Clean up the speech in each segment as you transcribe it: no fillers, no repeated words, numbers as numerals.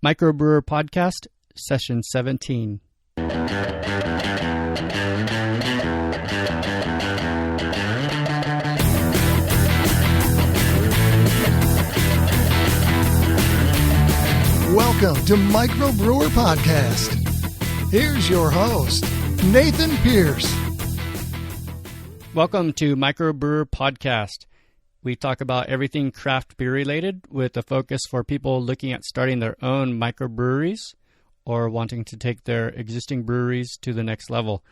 MicroBrewr Podcast, Session 17. Welcome to MicroBrewr Podcast. Here's your host, Nathan Pierce. Welcome to MicroBrewr Podcast. We talk about everything craft beer related with a focus for people looking at starting their own microbreweries or wanting to take their existing breweries to the next level.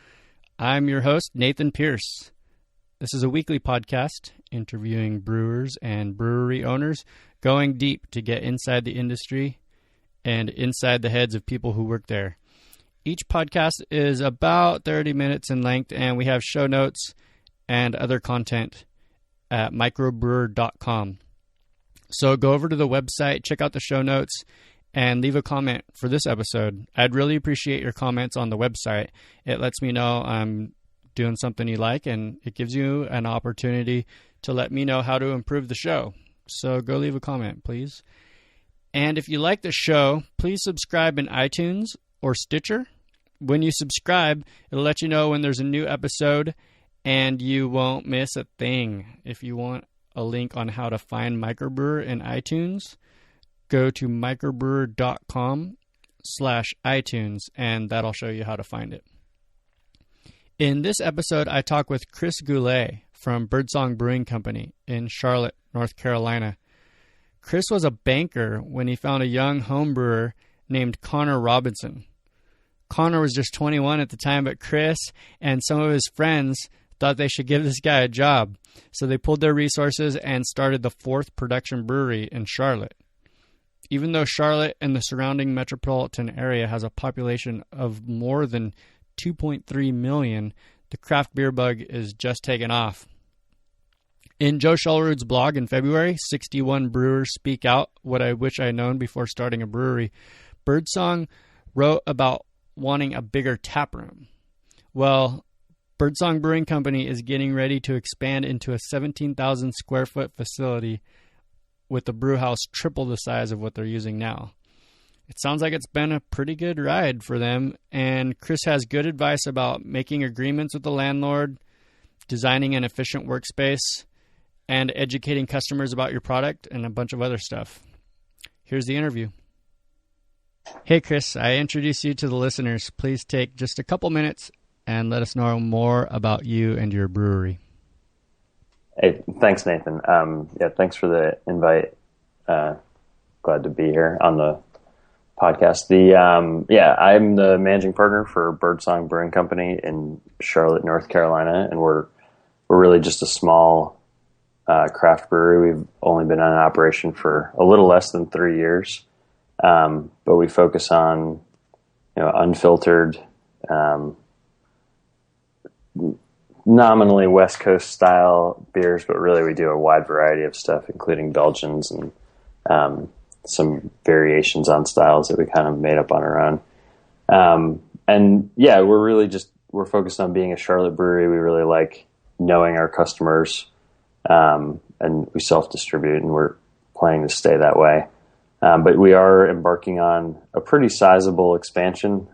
I'm your host, Nathan Pierce. This is a weekly podcast interviewing brewers and brewery owners, going deep to get inside the industry and inside the heads of people who work there. Each podcast is about 30 minutes in length, and we have show notes and other content at microbrewer.com. So go over to the website, check out the show notes, and leave a comment for this episode. I'd really appreciate your comments on the website. It lets me know I'm doing something you like, and it gives you an opportunity to let me know how to improve the show. So go leave a comment, please. And if you like the show, please subscribe in iTunes or Stitcher. When you subscribe, it'll let you know when there's a new episode, and you won't miss a thing. If you want a link on how to find MicroBrewr in iTunes, go to microbrewer.com/iTunes, and that'll show you how to find it. In this episode, I talk with Chris Goulet from Birdsong Brewing Company in Charlotte, North Carolina. Chris was a banker when he found a young home brewer named Connor Robinson. Connor was just 21 at the time, but Chris and some of his friends thought they should give this guy a job. So they pulled their resources and started the fourth production brewery in Charlotte. Even though Charlotte and the surrounding metropolitan area has a population of more than 2.3 million, the craft beer bug is just taking off. In Joe Shellerud's blog in February, 61 Brewers Speak Out, What I Wish I'd Known Before Starting a Brewery, Birdsong wrote about wanting a bigger tap room. Well, Birdsong Brewing Company is getting ready to expand into a 17,000 square foot facility with the brew house triple the size of what they're using now. It sounds like it's been a pretty good ride for them, and Chris has good advice about making agreements with the landlord, designing an efficient workspace, and educating customers about your product and a bunch of other stuff. Here's the interview. Hey, Chris, I introduce you to the listeners. Please take just a couple minutes and let us know more about you and your brewery. Hey, thanks, Nathan. Thanks for the invite. Glad to be here on the podcast. I'm the managing partner for Birdsong Brewing Company in Charlotte, North Carolina, and we're really just a small craft brewery. We've only been on operation for a little less than 3 years, but we focus on unfiltered, nominally West Coast style beers, but really we do a wide variety of stuff, including Belgians and some variations on styles that we kind of made up on our own. We're focused on being a Charlotte brewery. We really like knowing our customers, and we self-distribute, and we're planning to stay that way. But we are embarking on a pretty sizable expansion.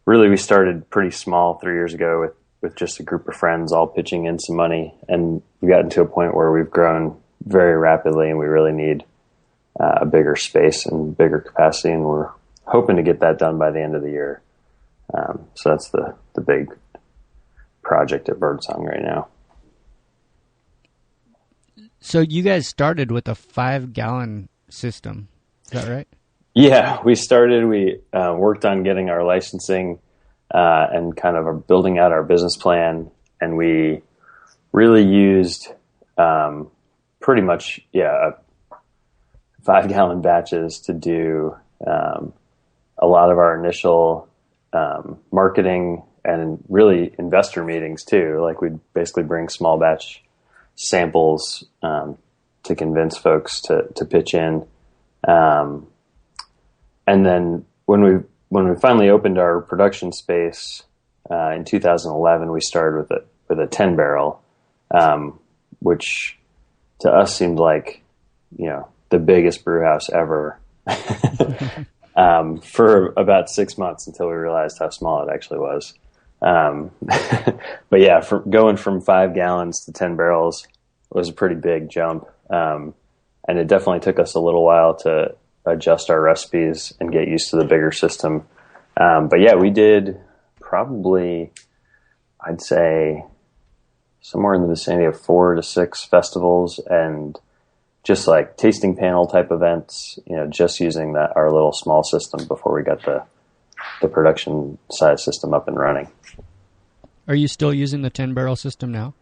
Really, we started pretty small 3 years ago with just a group of friends all pitching in some money, and we gotten to a point where we've grown very rapidly, and we really need a bigger space and bigger capacity, and we're hoping to get that done by the end of the year. So that's the big project at Birdsong right now. So you guys started with a 5-gallon system, is that right? Yeah, we worked on getting our licensing and kind of building out our business plan, and we really used pretty much 5-gallon batches to do a lot of our initial marketing and really investor meetings too. Like we'd basically bring small batch samples to convince folks to pitch in. And then when we finally opened our production space in 2011, we started with a 10 barrel, which to us seemed like, the biggest brew house ever. for about 6 months until we realized how small it actually was. But yeah, going from 5 gallons to 10 barrels was a pretty big jump. And it definitely took us a little while to adjust our recipes and get used to the bigger system. But yeah, we did probably, I'd say, somewhere in the vicinity of 4 to 6 festivals and just like tasting panel type events, just using our little small system before we got the production size system up and running. Are you still using the 10 barrel system now?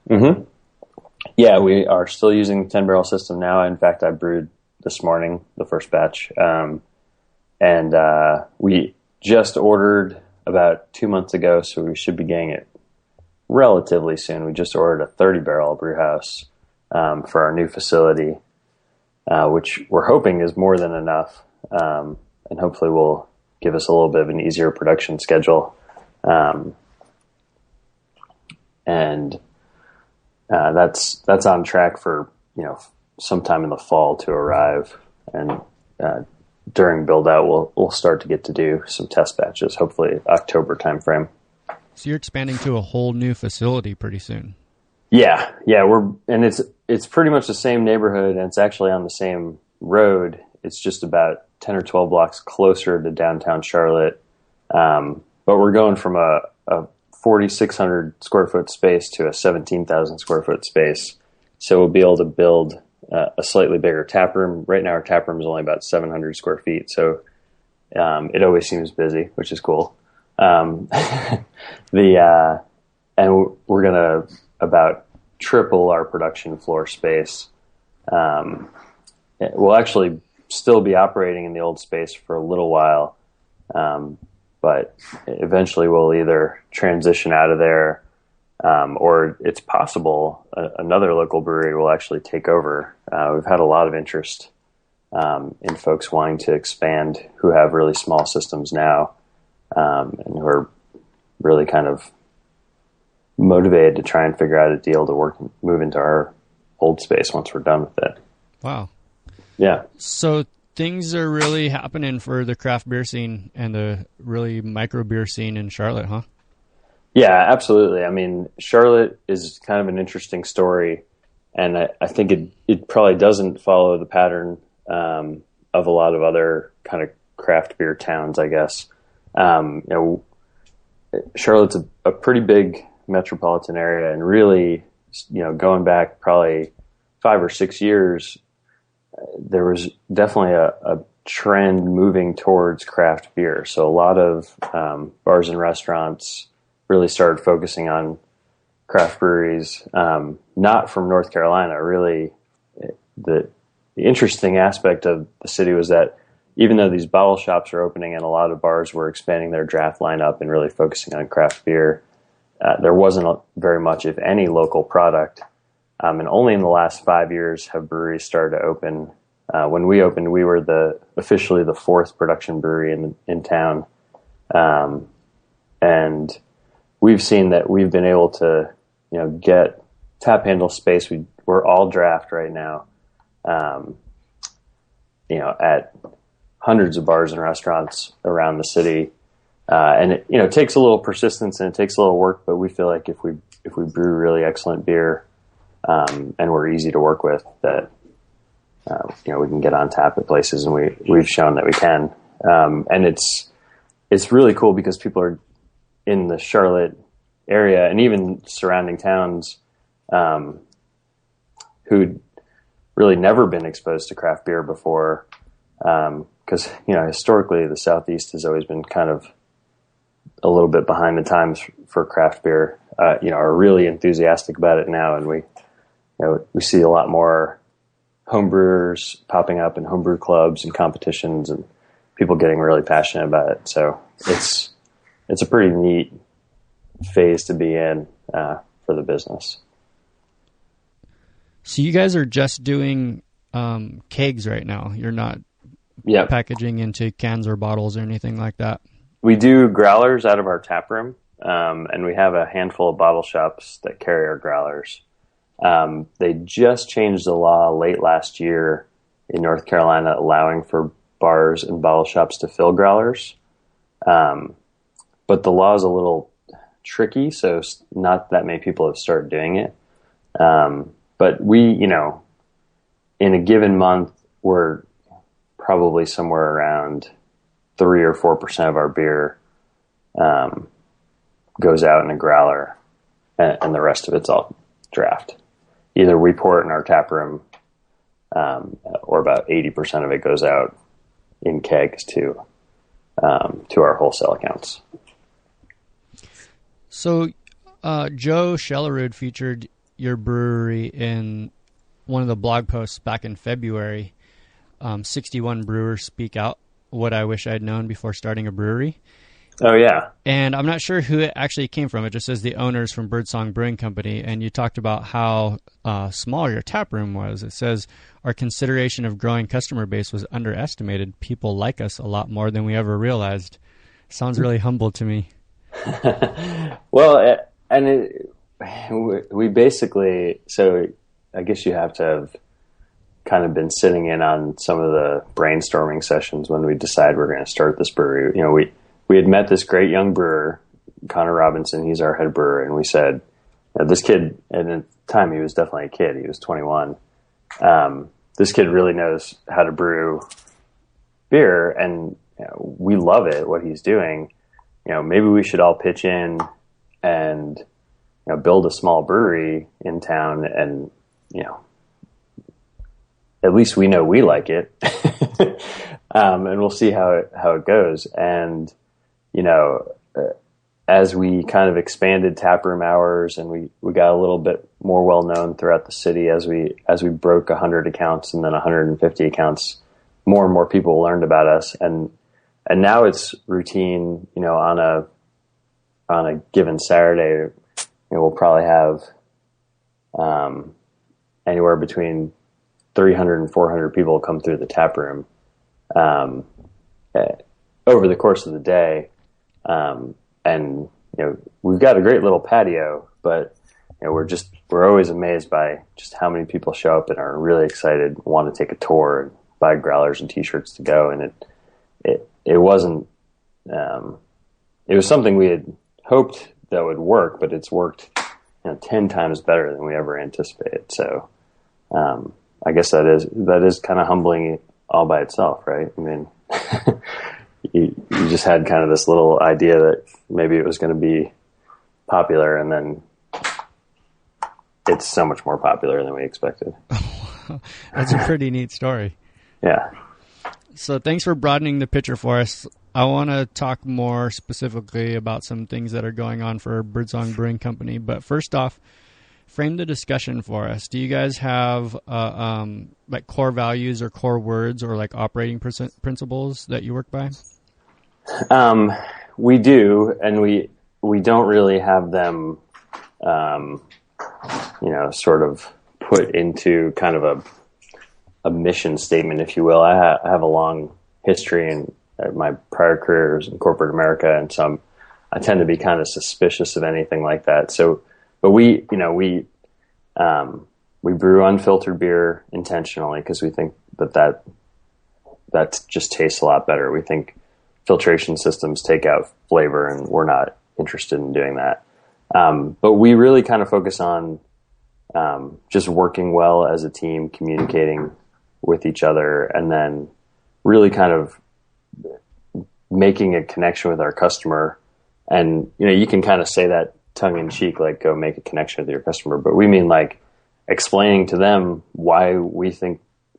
Mm-hmm. Yeah, we are still using the 10 barrel system now. In fact, I brewed this morning, the first batch. And we just ordered about 2 months ago, so we should be getting it relatively soon. We just ordered a 30 barrel brew house for our new facility, which we're hoping is more than enough, and hopefully will give us a little bit of an easier production schedule. And that's on track for sometime in the fall to arrive, and during build out we'll start to get to do some test batches, hopefully October timeframe. So you're expanding to a whole new facility pretty soon. Yeah, it's pretty much the same neighborhood, and it's actually on the same road. It's just about 10 or 12 blocks closer to downtown Charlotte. But we're going from a 4,600 square foot space to a 17,000 square foot space. So we'll be able to build a slightly bigger tap room. Right now our tap room is only about 700 square feet. So it always seems busy, which is cool. And we're going to about triple our production floor space. We'll actually still be operating in the old space for a little while. But eventually we'll either transition out of there, or it's possible another local brewery will actually take over. We've had a lot of interest in folks wanting to expand who have really small systems now, and who are really kind of motivated to try and figure out a deal to move into our old space once we're done with it. Wow. Yeah. So things are really happening for the craft beer scene and the really micro-beer scene in Charlotte, huh? Yeah, absolutely. I mean, Charlotte is kind of an interesting story, and I think it probably doesn't follow the pattern of a lot of other kind of craft beer towns, I guess. Charlotte's a pretty big metropolitan area, and really, going back probably 5 or 6 years, there was definitely a trend moving towards craft beer. So a lot of bars and restaurants really started focusing on craft breweries, not from North Carolina. Really, the interesting aspect of the city was that even though these bottle shops are opening and a lot of bars were expanding their draft lineup and really focusing on craft beer, there wasn't very much, if any, local product. And only in the last 5 years have breweries started to open. When we opened, we were officially the 4th production brewery in town. And we've seen that we've been able to, get tap handle space. We're all draft right now, at hundreds of bars and restaurants around the city. And it takes a little persistence and it takes a little work, but we feel like if we brew really excellent beer, and we're easy to work with, that we can get on tap at places, and we've shown that we can. And it's really cool because people are in the Charlotte area and even surrounding towns who'd really never been exposed to craft beer before, because historically the Southeast has always been kind of a little bit behind the times for craft beer. Are really enthusiastic about it now, and we see a lot more home brewers popping up in homebrew clubs and competitions, and people getting really passionate about it. So it's a pretty neat phase to be in for the business. So you guys are just doing kegs right now. You're not packaging into cans or bottles or anything like that. We do growlers out of our tap room, and we have a handful of bottle shops that carry our growlers. They just changed the law late last year in North Carolina, allowing for bars and bottle shops to fill growlers. But the law is a little tricky, so not that many people have started doing it. But we, in a given month, we're probably somewhere around 3 or 4% of our beer goes out in a growler, and the rest of it's all draft. Either we pour it in our tap room, or about 80% of it goes out in kegs to our wholesale accounts. So, Joe Schellerud featured your brewery in one of the blog posts back in February. 61 brewers speak out what I wish I'd known before starting a brewery. Oh, yeah. And I'm not sure who it actually came from. It just says the owners from Birdsong Brewing Company. And you talked about how small your tap room was. It says our consideration of growing customer base was underestimated. People like us a lot more than we ever realized. Sounds really humble to me. Well, we basically, so I guess you have to have kind of been sitting in on some of the brainstorming sessions when we decided we're going to start this brewery. We had met this great young brewer, Connor Robinson. He's our head brewer. And we said, this kid, and at the time he was definitely a kid. He was 21. This kid really knows how to brew beer, and we love it, what he's doing. Maybe we should all pitch in and build a small brewery in town, and at least we know we like it, and we'll see how it goes. And as we kind of expanded taproom hours, and we got a little bit more well known throughout the city as we broke 100 accounts and then 150 accounts, more and more people learned about us, and now it's routine. On a given Saturday, we'll probably have anywhere between 300 and 400 people come through the tap room over the course of the day. And we've got a great little patio, but we're always amazed by just how many people show up and are really excited, want to take a tour and buy growlers and t-shirts to go. And it wasn't, it was something we had hoped that would work, but it's worked 10 times better than we ever anticipated. So, I guess that is kind of humbling all by itself, right? I mean, you just had kind of this little idea that maybe it was going to be popular, and then it's so much more popular than we expected. That's a pretty neat story. Yeah. So thanks for broadening the picture for us. I want to talk more specifically about some things that are going on for Birdsong Brewing Company. But first off, frame the discussion for us. Do you guys have like core values or core words or like operating principles that you work by? We do, and we don't really have them, sort of put into kind of a mission statement, if you will. I have a long history in my prior careers in corporate America, and so I tend to be kind of suspicious of anything like that. So, but we brew unfiltered beer intentionally because we think that just tastes a lot better. We think filtration systems take out flavor, and we're not interested in doing that. But we really kind of focus on just working well as a team, communicating with each other, and then really kind of making a connection with our customer. And, you can kind of say that tongue in cheek, like go make a connection with your customer, but we mean like explaining to them why we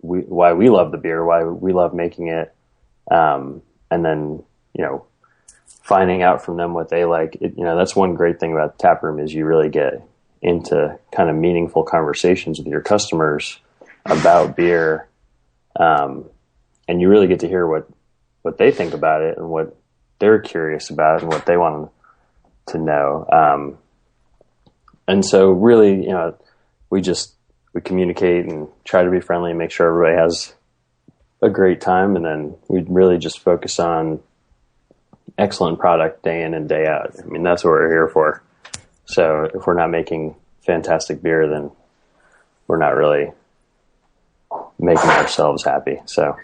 love the beer, why we love making it. And then, finding out from them what they like. That's one great thing about the tap room is you really get into kind of meaningful conversations with your customers about beer. And you really get to hear what they think about it and what they're curious about and what they want to know. And so really, we communicate and try to be friendly and make sure everybody has a great time. And then we really just focus on excellent product day in and day out. I mean, that's what we're here for. So if we're not making fantastic beer, then we're not really making ourselves happy. So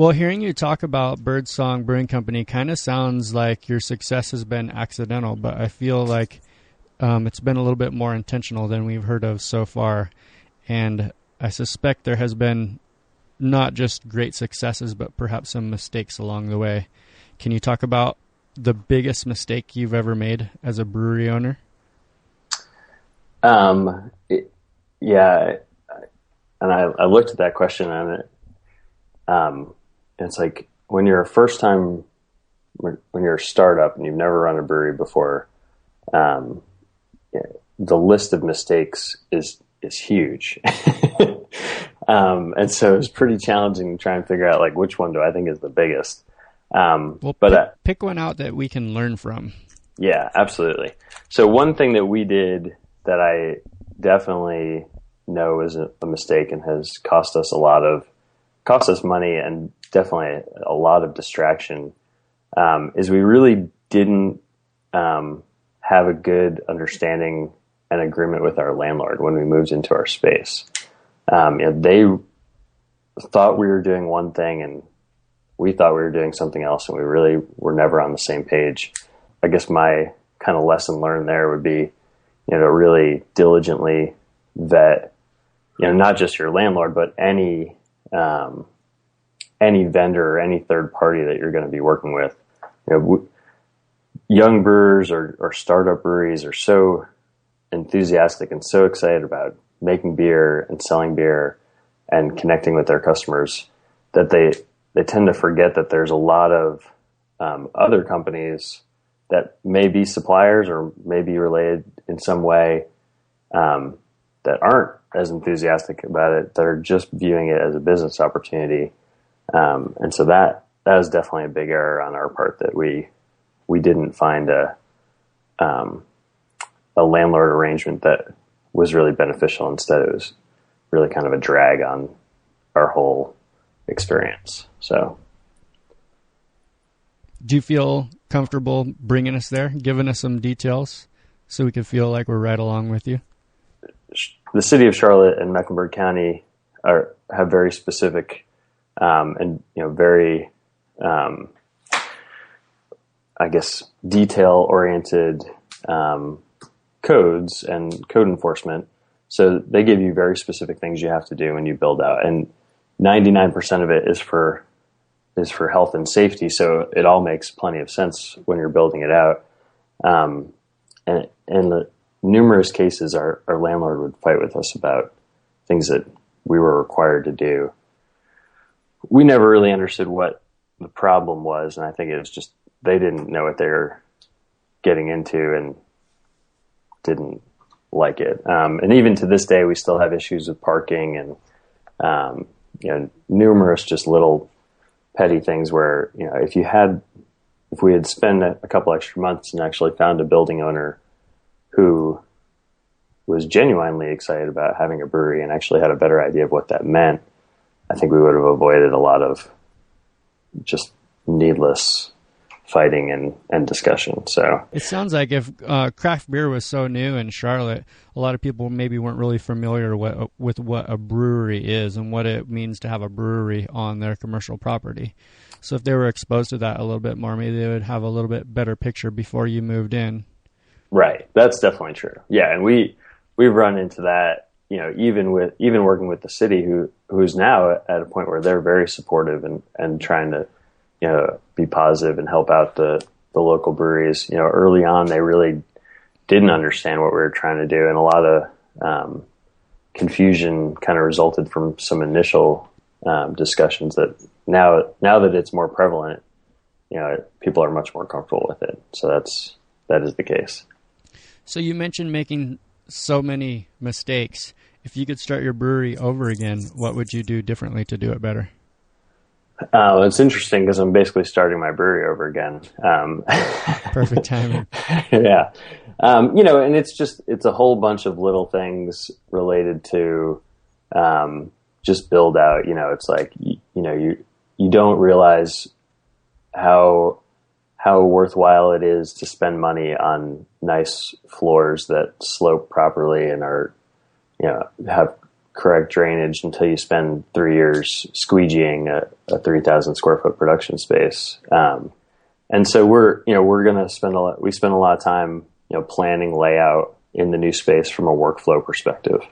Well, hearing you talk about Birdsong Brewing Company kind of sounds like your success has been accidental, but I feel like it's been a little bit more intentional than we've heard of so far. And I suspect there has been not just great successes, but perhaps some mistakes along the way. Can you talk about the biggest mistake you've ever made as a brewery owner? Yeah. And I looked at that question and it's like when you're when you're a startup and you've never run a brewery before, the list of mistakes is huge. And so it's pretty challenging to try and figure out like which one do I think is the biggest. Pick one out that we can learn from. Yeah, absolutely. So one thing that we did that I definitely know is a mistake and has cost us money and definitely a lot of distraction, is we really didn't have a good understanding and agreement with our landlord when we moved into our space. They thought we were doing one thing and we thought we were doing something else, and we really were never on the same page. I guess my kind of lesson learned there would be, to really diligently vet, not just your landlord, but any vendor or any third party that you're going to be working with. Young brewers or startup breweries are so enthusiastic and so excited about making beer and selling beer and connecting with their customers that they tend to forget that there's a lot of other companies that may be suppliers or may be related in some way that aren't as enthusiastic about it, that are just viewing it as a business opportunity. And so that is definitely a big error on our part, that we didn't find a landlord arrangement that was really beneficial. Instead, it was really kind of a drag on our whole experience. So, do you feel comfortable bringing us there, giving us some details so we can feel like we're right along with you? The city of Charlotte and Mecklenburg County have very specific and very I guess detail-oriented codes and code enforcement. So they give you very specific things you have to do when you build out, and 99% of it is for health and safety. So it all makes plenty of sense when you're building it out. And in the numerous cases, our landlord would fight with us about things that we were required to do. We never really understood what the problem was, and I think it was just they didn't know what they were getting into and didn't like it. And even to this day, we still have issues with parking and numerous just little petty things where, if we had spent a couple extra months and actually found a building owner who was genuinely excited about having a brewery and actually had a better idea of what that meant, I think we would have avoided a lot of just needless fighting and discussion. So it sounds like if craft beer was so new in Charlotte, a lot of people maybe weren't really familiar with what a brewery is and what it means to have a brewery on their commercial property. So if they were exposed to that a little bit more, maybe they would have a little bit better picture before you moved in. Right. That's definitely true. Yeah. And we've run into that, even working with the city who's now at a point where they're very supportive and trying to, be positive and help out the local breweries. Early on, they really didn't understand what we were trying to do. And a lot of confusion kind of resulted from some initial discussions that now that it's more prevalent, people are much more comfortable with it. So that is the case. So you mentioned making so many mistakes. If you could start your brewery over again, what would you do differently to do it better? It's interesting because I'm basically starting my brewery over again. Perfect timing. Yeah. And it's a whole bunch of little things related to just build out. It's like, you don't realize how worthwhile it is to spend money on nice floors that slope properly and are, have correct drainage until you spend 3 years squeegeeing a 3,000 square foot production space. And so we're going to spend a lot of time, planning layout in the new space from a workflow perspective.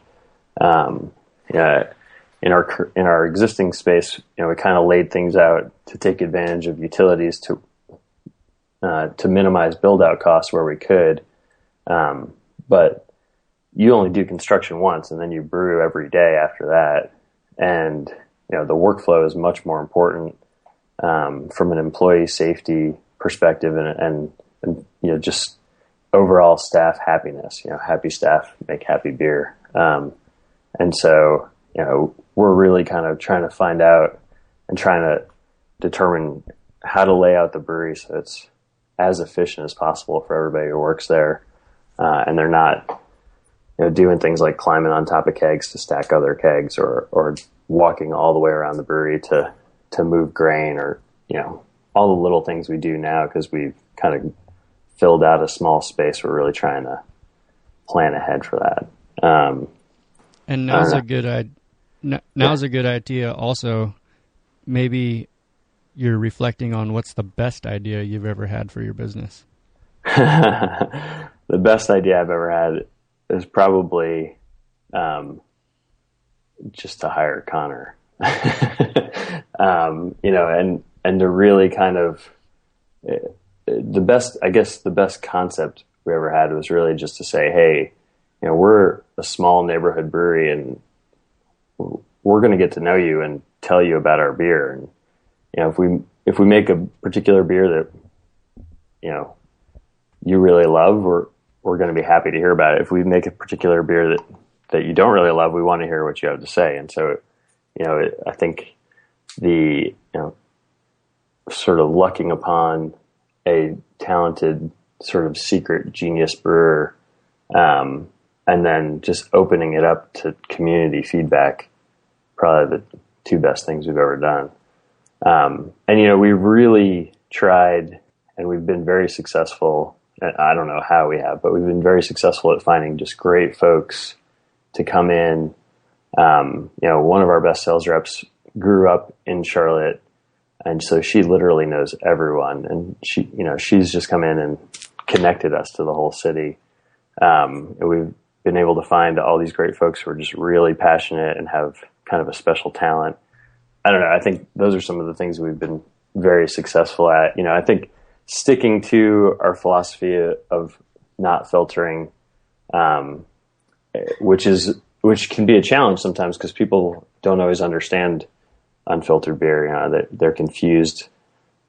In our existing space, we kind of laid things out to take advantage of utilities to minimize build out costs where we could. But you only do construction once and then you brew every day after that. And, the workflow is much more important, from an employee safety perspective and just overall staff happiness. Happy staff make happy beer. And so, we're really kind of trying to find out and trying to determine how to lay out the brewery so it's as efficient as possible for everybody who works there. And they're not, doing things like climbing on top of kegs to stack other kegs or walking all the way around the brewery to move grain or, all the little things we do now because we've kind of filled out a small space. We're really trying to plan ahead for that. And now's a good idea. Also, maybe you're reflecting on what's the best idea you've ever had for your business. The best idea I've ever had is probably just to hire Connor. And to really kind of the best concept we ever had was really just to say, hey, we're a small neighborhood brewery and we're going to get to know you and tell you about our beer. And, if we make a particular beer that, you really love, we're going to be happy to hear about it. If we make a particular beer that you don't really love, we want to hear what you have to say. And so, I think the, sort of lucking upon a talented sort of secret genius brewer, and then just opening it up to community feedback, probably the two best things we've ever done. And, we've really tried and we've been very successful. I don't know how we have, but we've been very successful at finding just great folks to come in. One of our best sales reps grew up in Charlotte, and so she literally knows everyone. And she's just come in and connected us to the whole city. And we've been able to find all these great folks who are just really passionate and have kind of a special talent. I don't know. I think those are some of the things we've been very successful at. I think sticking to our philosophy of not filtering, which can be a challenge sometimes because people don't always understand unfiltered beer. That they're confused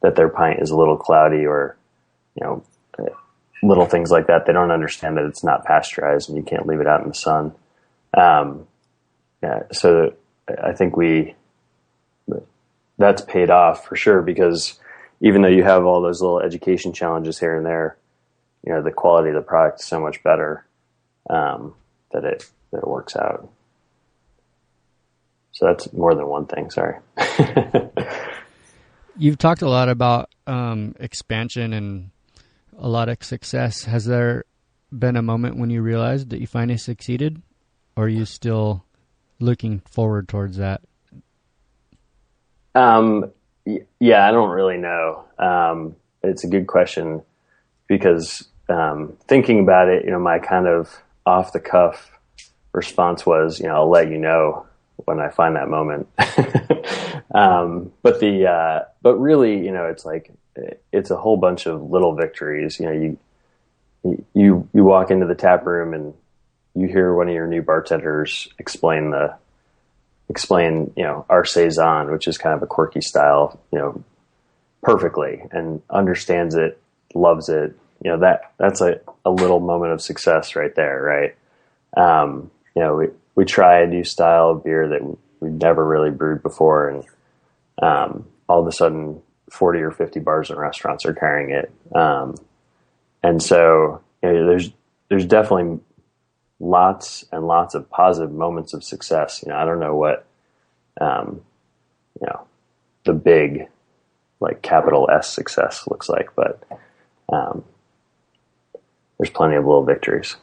that their pint is a little cloudy or, little things like that. They don't understand that it's not pasteurized and you can't leave it out in the sun. So I think that's paid off for sure, because even though you have all those little education challenges here and there, the quality of the product is so much better, that it works out. So that's more than one thing. Sorry. You've talked a lot about expansion and a lot of success. Has there been a moment when you realized that you finally succeeded, or are you still looking forward towards that? Yeah, I don't really know. It's a good question because, thinking about it, my kind of off the cuff response was, I'll let you know when I find that moment. But really, it's like, it's a whole bunch of little victories. You walk into the tap room and you hear one of your new bartenders explain our saison, which is kind of a quirky style, perfectly, and understands it, loves it. That's a little moment of success right there. Right. We try a new style of beer that we've never really brewed before. And, all of a sudden 40 or 50 bars and restaurants are carrying it. And so there's definitely lots and lots of positive moments of success. I don't know what, the big, like, capital S success looks like, but, there's plenty of little victories.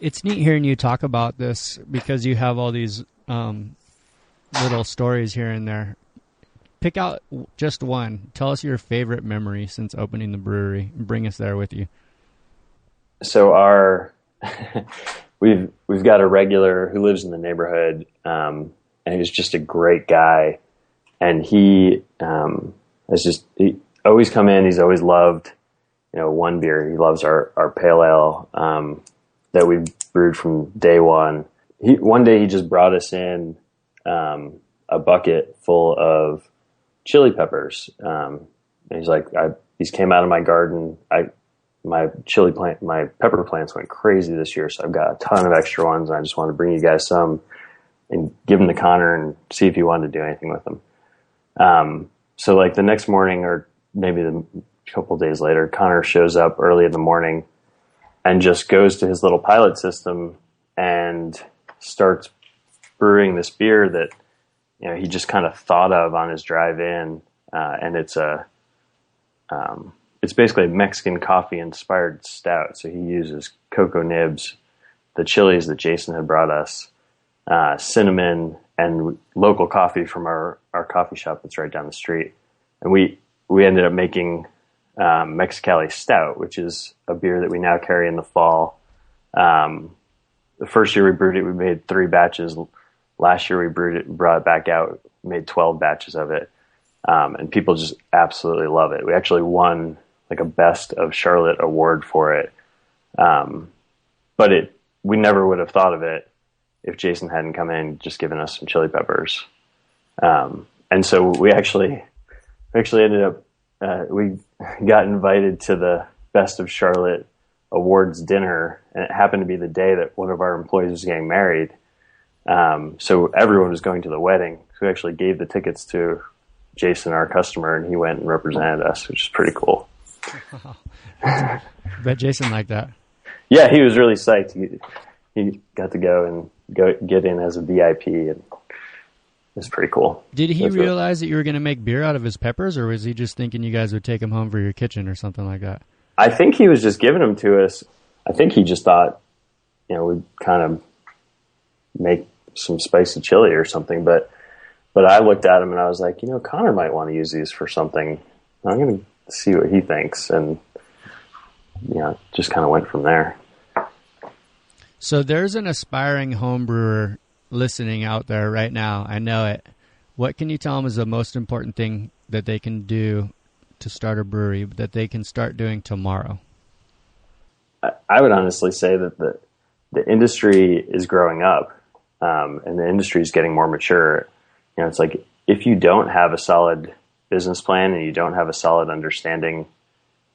It's neat hearing you talk about this because you have all these little stories here and there. Pick out just one. Tell us your favorite memory since opening the brewery. Bring us there with you. So we've got a regular who lives in the neighborhood, and he's just a great guy. And he always come in. He's always loved, one beer. He loves our pale ale that we brewed from day one. One day he just brought us in a bucket full of chili peppers. And he's like, these came out of my garden. My pepper plants went crazy this year, so I've got a ton of extra ones, and I just want to bring you guys some and give them to Connor and see if he wanted to do anything with them. So like the next morning, or maybe a couple of days later, Connor shows up early in the morning and just goes to his little pilot system and starts brewing this beer that he just kind of thought of on his drive in, and it's basically a Mexican coffee inspired stout. So he uses cocoa nibs, the chilies that Jason had brought us, cinnamon, and local coffee from our coffee shop that's right down the street. And we ended up making Mexicali Stout, which is a beer that we now carry in the fall. The first year we brewed it, we made 3 batches. Last year we brewed it and brought it back out, made 12 batches of it. And people just absolutely love it. We actually won like a Best of Charlotte award for it. But we never would have thought of it if Jason hadn't come in and just given us some chili peppers. And so we actually ended up, we got invited to the Best of Charlotte awards dinner, and it happened to be the day that one of our employees was getting married. So everyone was going to the wedding. So we actually gave the tickets to Jason, our customer, and he went and represented us, which is pretty cool. I bet Jason liked that. Yeah, he was really psyched. He got to go and get in as a VIP, and it was pretty cool. Did he realize that you were going to make beer out of his peppers, or was he just thinking you guys would take him home for your kitchen or something like that? I think he was just giving them to us. I think he just thought, we'd kind of make some spicy chili or something. But I looked at him and I was like, Connor might want to use these for something. I'm going to see what he thinks. And, just kind of went from there. So there's an aspiring home brewer listening out there right now. I know it. What can you tell them is the most important thing that they can do to start a brewery, that they can start doing tomorrow? I would honestly say that the industry is growing up, and the industry is getting more mature. It's like if you don't have a solid business plan and you don't have a solid understanding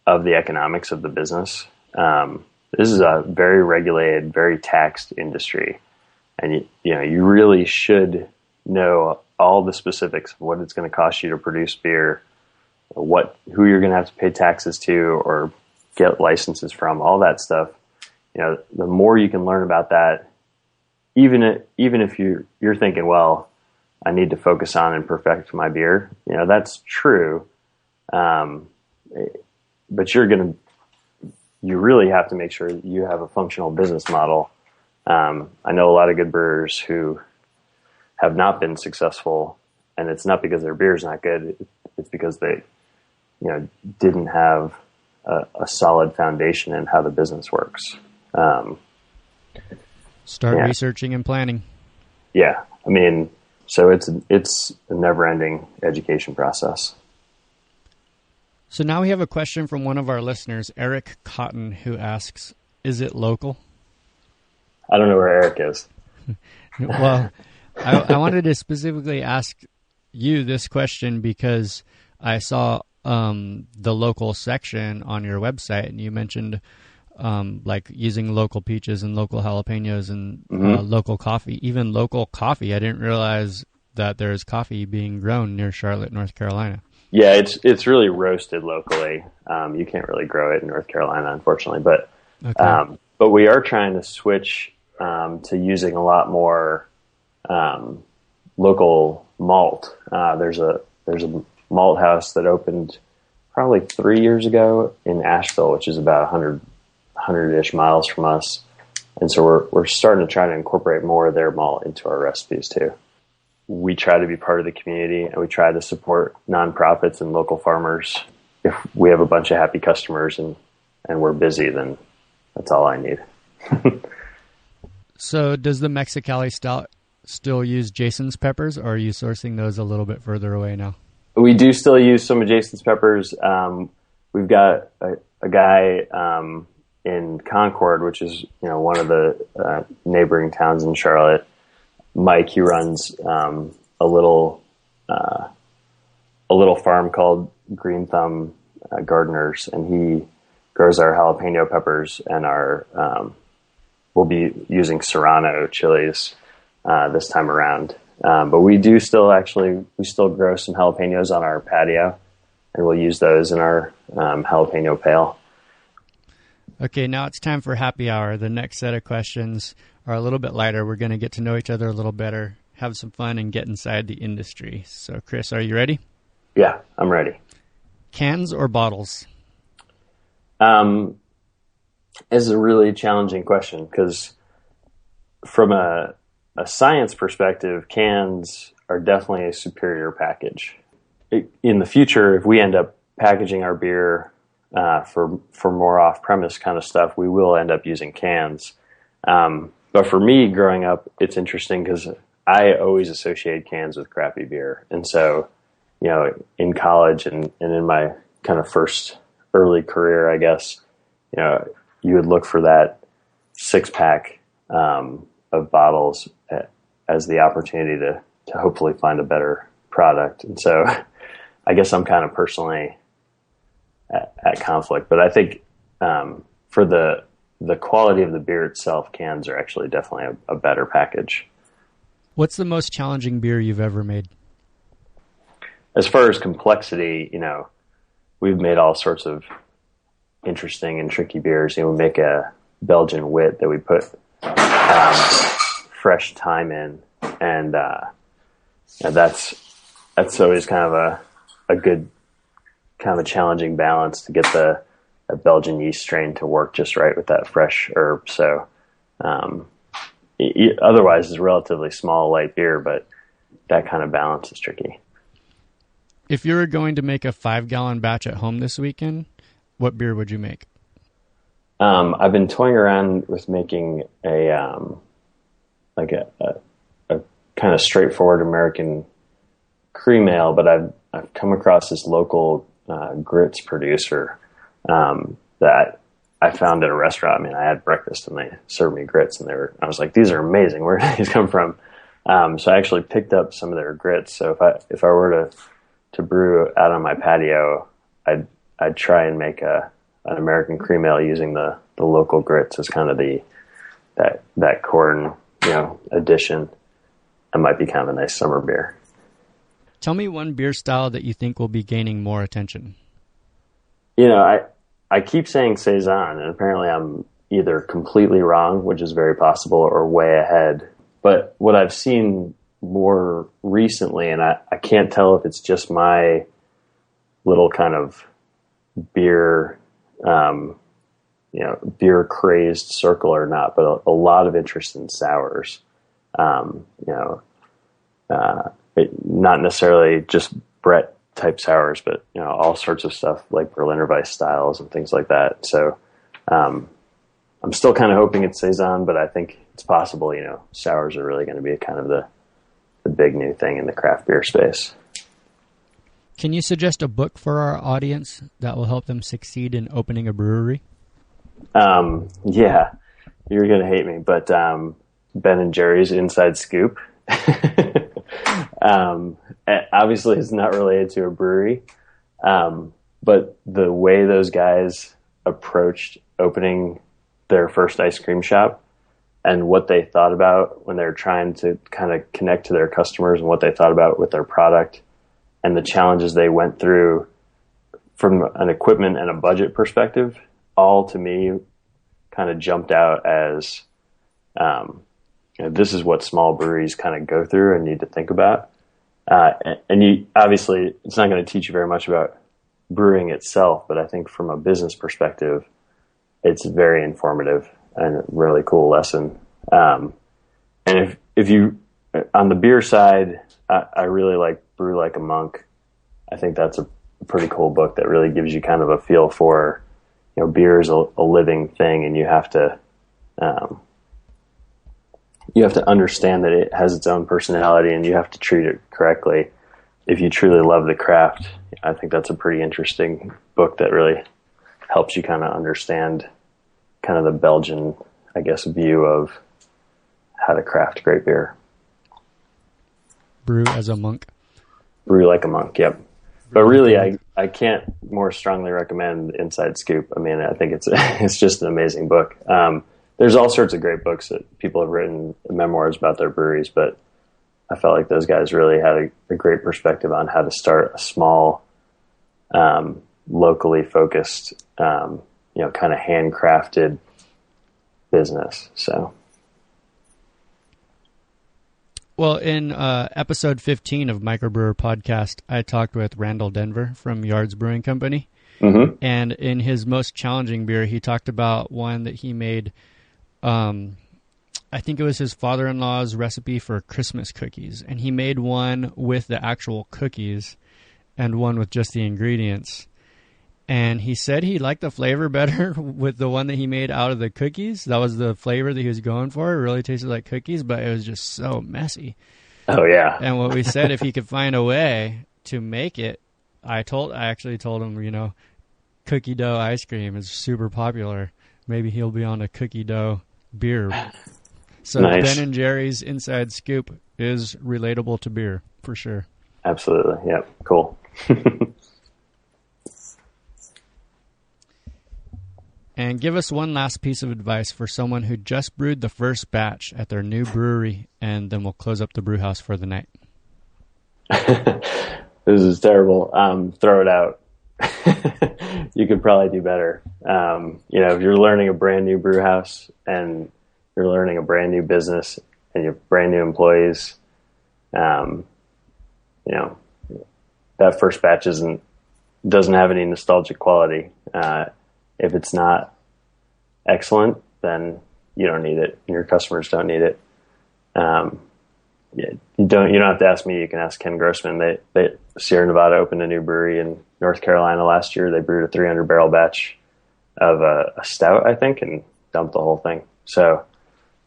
of the economics of the business, this is a very regulated, very taxed industry. And you really should know all the specifics of what it's going to cost you to produce beer, who you're going to have to pay taxes to or get licenses from, all that stuff. The more you can learn about that, even if you're thinking, well, I need to focus on and perfect my beer, that's true. But you really have to make sure that you have a functional business model. I know a lot of good brewers who have not been successful, and it's not because their beer is not good. It's because they, didn't have a solid foundation in how the business works. Start researching and planning. Yeah. So it's a never-ending education process. So now we have a question from one of our listeners, Eric Cotton, who asks, is it local? I don't know where Eric is. Well, I wanted to specifically ask you this question because I saw the local section on your website, and you mentioned like using local peaches and local jalapenos and local coffee, even local coffee. I didn't realize that there's coffee being grown near Charlotte, North Carolina. Yeah, it's really roasted locally. You can't really grow it in North Carolina, unfortunately, but we are trying to switch to using a lot more local malt. There's a malt house that opened probably 3 years ago in Asheville, which is about 100-ish miles from us. And so we're starting to try to incorporate more of their malt into our recipes too. We try to be part of the community, and we try to support nonprofits and local farmers. If we have a bunch of happy customers and we're busy, then that's all I need. So does the Mexicali stout still use Jason's peppers, or are you sourcing those a little bit further away now? We do still use some of Jason's peppers. We've got a guy in Concord, which is one of the neighboring towns in Charlotte. Mike, he runs a little farm called Green Thumb Gardeners, and he grows our jalapeno peppers and our we'll be using Serrano chilies this time around. But we still grow some jalapenos on our patio, and we'll use those in our jalapeno pail. Okay, now it's time for happy hour. The next set of questions are a little bit lighter. We're going to get to know each other a little better, have some fun, and get inside the industry. So, Chris, are you ready? Yeah, I'm ready. Cans or bottles? This is a really challenging question because from a science perspective, cans are definitely a superior package. In the future, if we end up packaging our beer for more off-premise kind of stuff, we will end up using cans. But for me, growing up, it's interesting because I always associate cans with crappy beer. And so, in college and in my kind of first early career, I guess, you would look for that 6-pack of bottles as the opportunity to hopefully find a better product. And so I guess I'm kind of personally at conflict, but I think for the quality of the beer itself, cans are actually definitely a better package. What's the most challenging beer you've ever made? As far as complexity, we've made all sorts of interesting and tricky beers. We make a Belgian wit that we put fresh thyme in, and that's always kind of a good kind of a challenging balance to get the Belgian yeast strain to work just right with that fresh herb. So otherwise, it's a relatively small, light beer, but that kind of balance is tricky. If you were going to make a 5-gallon batch at home this weekend, what beer would you make? I've been toying around with making a kind of straightforward American cream ale, but I've come across this local grits producer that I found at a restaurant. I mean, I had breakfast and they served me grits, and I was like, these are amazing. Where did these come from? So I actually picked up some of their grits. So if I were to brew out on my patio, I'd try and make an American cream ale using the local grits as kind of that corn addition. That might be kind of a nice summer beer. Tell me one beer style that you think will be gaining more attention. I keep saying Saison, and apparently I'm either completely wrong, which is very possible, or way ahead. But what I've seen more recently, and I can't tell if it's just my little kind of beer crazed circle or not, but a lot of interest in sours. Not necessarily just Brett type sours, but all sorts of stuff like Berliner Weiss styles and things like that. So I'm still kind of hoping it's Saison, but I think it's possible. Sours are really going to be kind of the big new thing in the craft beer space. Can you suggest a book for our audience that will help them succeed in opening a brewery? Yeah, you're going to hate me, but Ben and Jerry's Inside Scoop. Obviously, it's not related to a brewery, but the way those guys approached opening their first ice cream shop and what they thought about when they're trying to kind of connect to their customers and what they thought about with their product and the challenges they went through from an equipment and a budget perspective, all to me kind of jumped out as this is what small breweries kind of go through and need to think about. And you obviously, it's not going to teach you very much about brewing itself, but I think from a business perspective, it's very informative. a really cool lesson. And if you, on the beer side, I really like Brew Like a Monk. I think that's a pretty cool book that really gives you kind of a feel for, beer is a living thing, and you have to understand that it has its own personality, and you have to treat it correctly. If you truly love the craft, I think that's a pretty interesting book that really helps you kind of understand kind of the Belgian, I guess, view of how to craft great beer. Brew as a monk. Brew Like a Monk, yep. But really, I can't more strongly recommend Inside Scoop. I mean, I think it's just an amazing book. There's all sorts of great books that people have written, memoirs about their breweries, but I felt like those guys really had a great perspective on how to start a small, locally focused, kind of handcrafted business. So. Well, in episode 15 of MicroBrewr Podcast, I talked with Randall Denver from Yards Brewing Company. Mm-hmm. And in his most challenging beer, he talked about one that he made. I think it was his father-in-law's recipe for Christmas cookies. And he made one with the actual cookies and one with just the ingredients. And he said he liked the flavor better with the one that he made out of the cookies. That was the flavor that he was going for. It really tasted like cookies, but it was just so messy. Oh, yeah. And what we said, if he could find a way to make it, I actually told him, cookie dough ice cream is super popular. Maybe he'll be on a cookie dough beer. So nice. Ben & Jerry's Inside Scoop is relatable to beer, for sure. Absolutely. Yep. Cool. And give us one last piece of advice for someone who just brewed the first batch at their new brewery, and then we'll close up the brew house for the night. This is terrible. Throw it out. You could probably do better. If you're learning a brand new brew house and you're learning a brand new business and you have brand new employees, that first batch doesn't have any nostalgic quality. If it's not excellent, then you don't need it, and your customers don't need it. You don't have to ask me. You can ask Ken Grossman. They Sierra Nevada opened a new brewery in North Carolina last year. They brewed a 300 barrel batch of a stout, I think, and dumped the whole thing. So,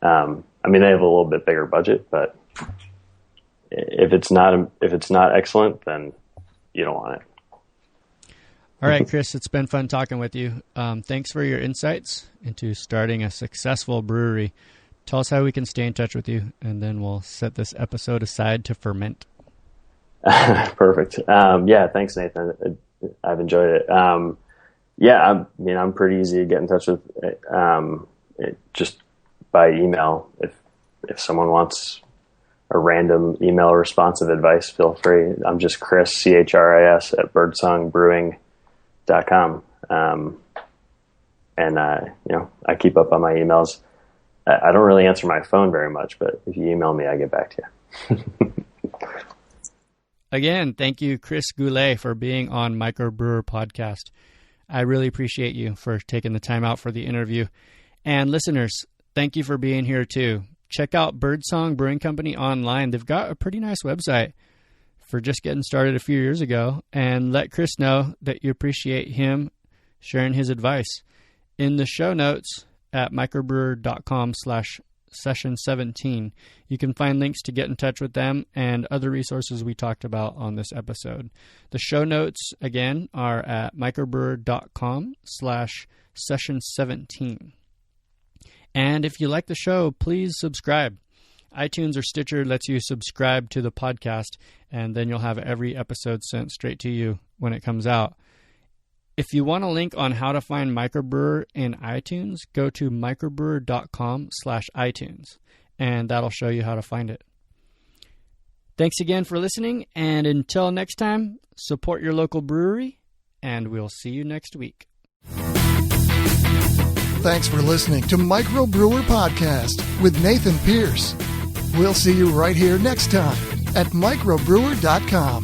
they have a little bit bigger budget, but if it's not excellent, then you don't want it. All right, Chris, it's been fun talking with you. Thanks for your insights into starting a successful brewery. Tell us how we can stay in touch with you, and then we'll set this episode aside to ferment. Perfect. Thanks, Nathan. I've enjoyed it. I'm pretty easy to get in touch with, just by email. If someone wants a random email responsive advice, feel free. I'm just Chris, CHRIS, at birdsongbrewing.com. I keep up on my emails. I don't really answer my phone very much, but if you email me, I get back to you. Again, thank you, Chris Goulet, for being on MicroBrewr Podcast. I really appreciate you for taking the time out for the interview. And listeners, thank you for being here too. Check out Birdsong Brewing Company online. They've got a pretty nice website for just getting started a few years ago, and let Chris know that you appreciate him sharing his advice. In the show notes at microbrewer.com/session17, you can find links to get in touch with them and other resources we talked about on this episode. The show notes, again, are at microbrewer.com/session17. And if you like the show, please subscribe. iTunes or Stitcher lets you subscribe to the podcast, and then you'll have every episode sent straight to you when it comes out. If you want a link on how to find MicroBrewr in iTunes, go to microbrewer.com/iTunes, and that'll show you how to find it. Thanks again for listening, and until next time, support your local brewery, and we'll see you next week. Thanks for listening to MicroBrewr Podcast with Nathan Pierce. We'll see you right here next time at microbrewer.com.